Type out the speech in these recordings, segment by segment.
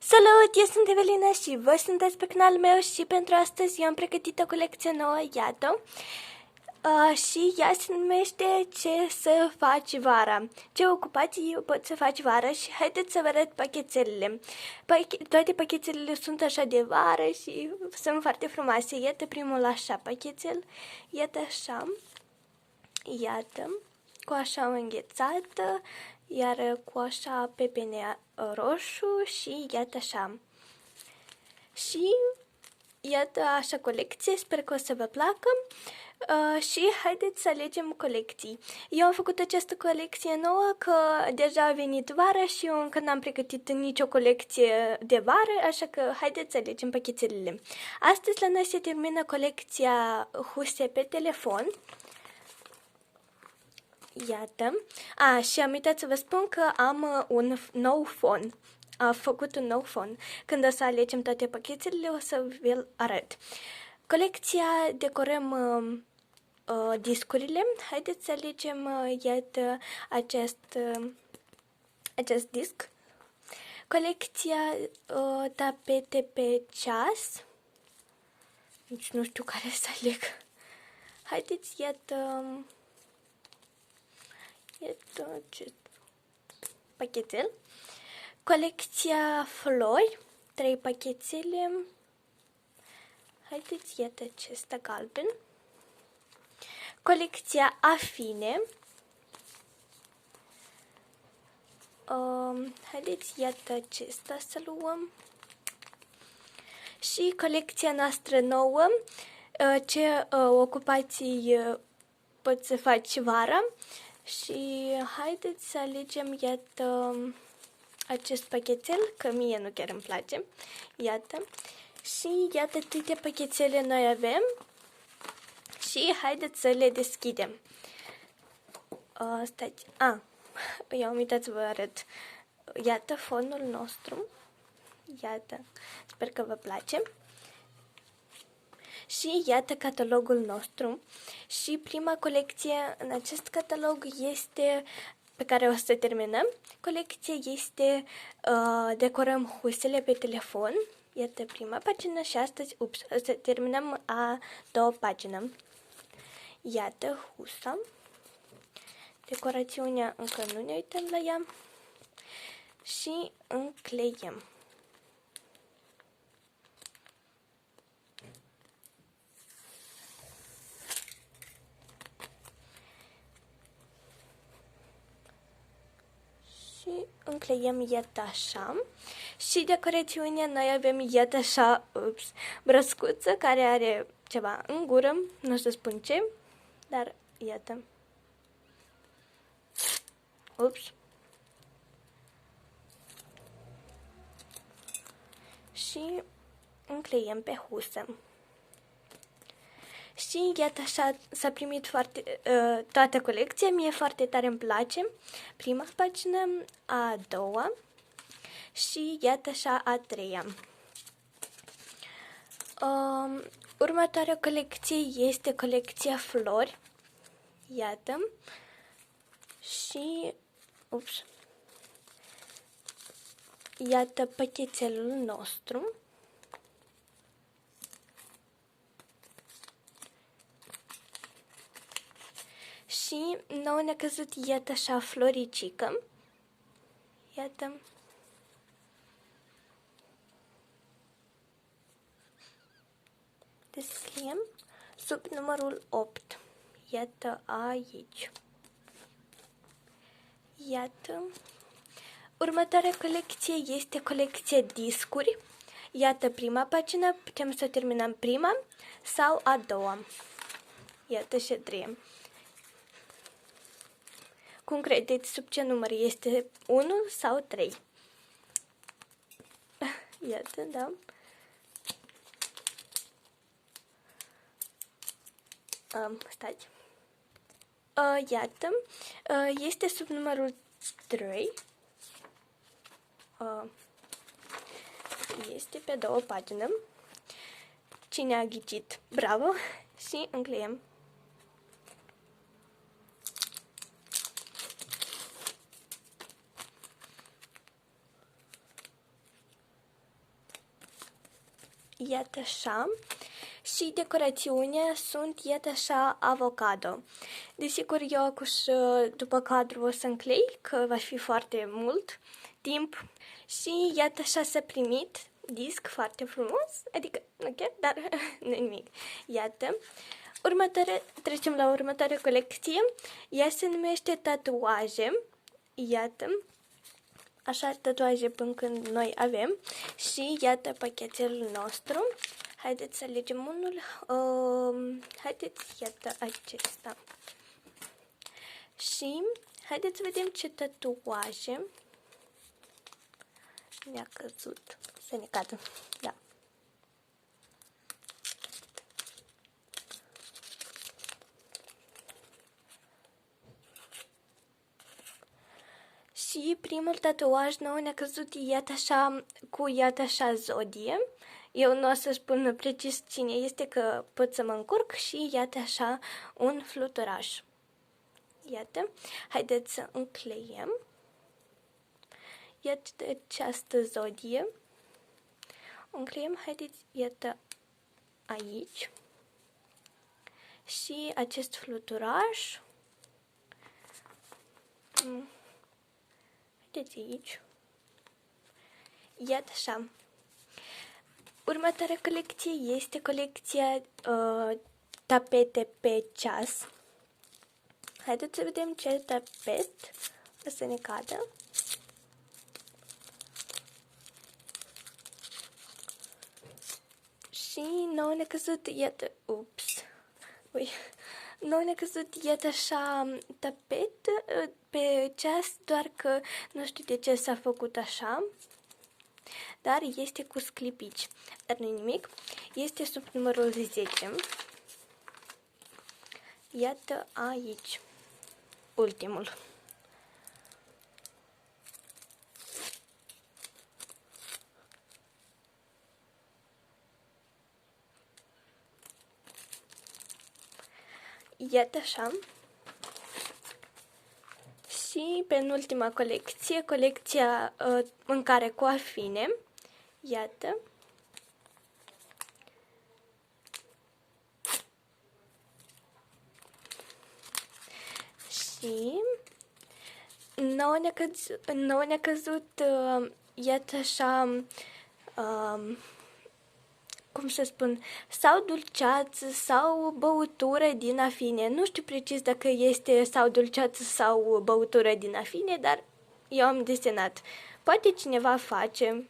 Salut, eu sunt Evelina și voi sunteți pe canalul meu și pentru astăzi eu am pregătit o colecție nouă, iată. Și ea se numește Ce să faci vara. Ce ocupații poți să faci vara și haideți să vă arăt pachetelele. Toate pachetelele sunt așa de vară și sunt foarte frumoase. Iată primul așa pachetel, iată așa, iată, cu așa o înghețată, iar cu așa pepene roșu și iată așa. Și iată așa colecție, sper că o să vă placă și haideți să alegem colecții. Eu am făcut această colecție nouă că deja a venit vara și eu încă n-am pregătit nicio colecție de vară, așa că haideți să alegem pachetelele. Astăzi la noi se termină colecția huse pe telefon. Iată. Și am uitat să vă spun că am un nou fon. Am făcut un nou fon. Când o să alegem toate pachetele, o să vi-l arăt. Colecția decorăm discurile. Haideți să alegem, iată, acest disc. Colecția tapete pe ceas. Nici nu știu care să aleg. Haideți, iată acest pachetel. Colecția flori, 3 pachetele. Haideți, iată acesta galben. Colecția afine. Haideți, iată acesta să luăm. Și colecția noastră nouă, ce ocupații poți să faci vara. Și haideți să alegem, iată, acest pachetel, că mie nu chiar îmi place. Iată. Și iată câte pachetele noi avem. Și haideți să le deschidem. Stați. Eu am uitat să vă arăt. Iată fonul nostru. Iată. Sper că vă place. Și iată catalogul nostru. Și prima colecție în acest catalog este, pe care o să terminăm, colecția este decorăm husele pe telefon. Iată prima pagină și astăzi, o să terminăm a doua pagină. Iată husa. Decorațiunea încă nu ne uităm la ea. Și încleiem. Și încleiem, iată așa. Și decorațiunea noi avem, iată așa, brăscuță care are ceva în gură, nu o să spun ce, dar iată. Și încleiem pe husă. Și iată așa s-a primit toată colecția, mie foarte tare îmi place. Prima pagină, a doua și iată așa a treia. Următoarea colecție este colecția flori. Iată. Și iată pachetelul nostru. Și nouă ne-a căzut, iată așa, floricică. Iată. Deschiem sub numărul 8. Iată aici. Iată. Următoarea colecție este colecția discuri. Iată prima pagină, putem să terminăm prima sau a doua. Iată și a treia. Cum credeți sub ce număr este 1 sau 3? Iată, da. Stați. Iată, este sub numărul 3. Este pe 2 pagină. Cine a ghicit? Bravo! Și încleiem. iată așa. Și decorațiunea sunt, iată așa, avocado. Desigur, eu acum după cadru o să înclei, că va fi foarte mult timp. Și iată așa s-a primit disc foarte frumos, adică nu chiar, dar nu nimic. Iată. Trecem la următoarea colecție. Ea se numește tatuaje. Iată. Așa tatuaje până când noi avem. Și iată pachetelul nostru. Haideți să alegem unul. Haideți, iată acesta. Și haideți să vedem ce tatuaje. Mi-a căzut. Să ne cadă. Da. Și primul tatuaj nou ne-a căzut iată așa, cu iată așa zodie. Eu nu o să spun precis cine este, că pot să mă încurc, și iată așa un fluturaș. Iată, haideți să încleiem. Iată această zodie. Încleiem, haideți, iată aici. Și acest fluturaș. Haideți aici. Iată așa. Următoarea colecție este colecția tapete pe ceas. Haideți să vedem ce tapet o să ne cadă. Și nouă ne-a căzut, iată, nouă ne-a căzut, iată așa, tapet pe ceas, doar că nu știu de ce s-a făcut așa. Dar este cu sclipici. Dar nu nimic. Este sub numărul 10. Iată aici. Ultimul. Iată așa. Și penultima colecție, colecția mâncare cu afine. Iată. Și nouă ne-a căzut, iată așa, cum să spun, sau dulceață sau băutură din afine. Nu știu precis dacă este sau dulceață sau băutură din afine, dar eu am desenat. Poate cineva face.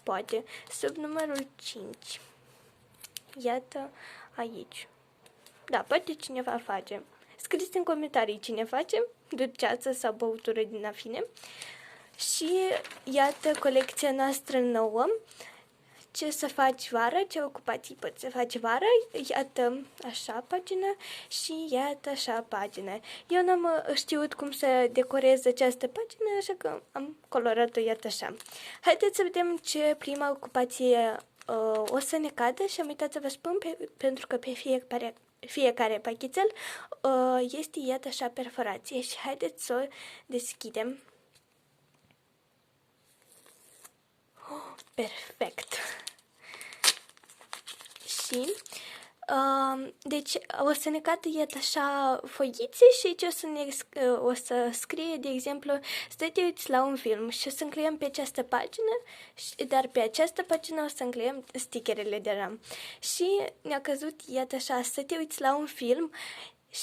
Poate. Sub numărul 5. Iată aici. Da, poate cineva face. Scrieți în comentarii cine face dulceață sau băutură din afine. Și iată colecția noastră nouă. Ce să faci vară, ce ocupații poți să faci vară, iată așa pagină și iată așa pagină. Eu n-am știut cum să decorez această pagină, așa că am colorat-o iată așa. Haideți să vedem ce prima ocupație o să ne cadă și am uitat să vă spun, pentru că pe fiecare pachetel este iată așa perforație și haideți să o deschidem. Perfect! Și, deci, o să ne cadă, iată așa, foiițe și aici o să scrie, de exemplu, să te uiți la un film și o să încleiem pe această pagină, dar pe această pagină o să încleiem stickerele de RAM. Și ne-a căzut, iată așa, să te uiți la un film.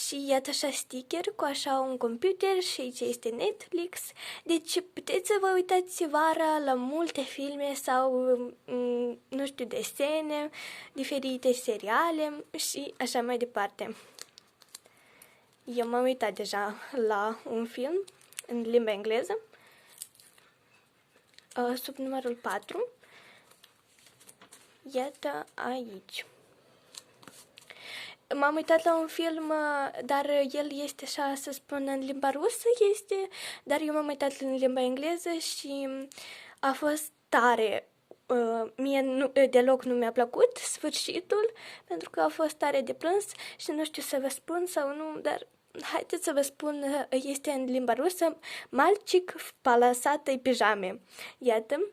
Și iată așa sticker cu așa un computer și aici este Netflix. Deci puteți să vă uitați vara la multe filme sau, nu știu, desene, diferite seriale și așa mai departe. Eu m-am uitat deja la un film în limba engleză, sub numărul 4. Iată aici. M-am uitat la un film, dar el este așa, să spun, în limba rusă, dar eu m-am uitat în limba engleză și a fost tare. Mie deloc nu mi-a plăcut sfârșitul, pentru că a fost tare de plâns și nu știu să vă spun sau nu, dar haideți să vă spun, este în limba rusă, Malcic в полосатой пижаме. Iată.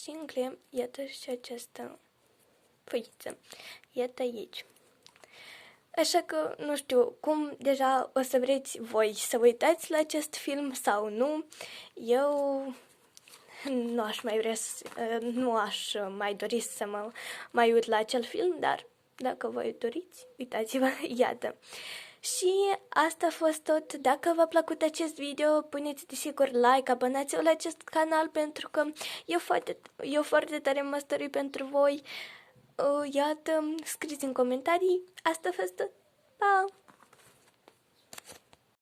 Și încheiem, iată și această foiță. Iată aici. Așa că, nu știu, cum deja o să vreți voi să uitați la acest film sau nu. Eu nu aș mai vrea nu aș mai dori să mă mai uit la acel film, dar dacă voi doriți, uitați-vă, iată. Și asta a fost tot. Dacă v-a plăcut acest video, puneți desigur like, abonați-vă la acest canal pentru că eu foarte tare mă stărui pentru voi. Iată, scrieți în comentarii. Asta a fost tot. Pa!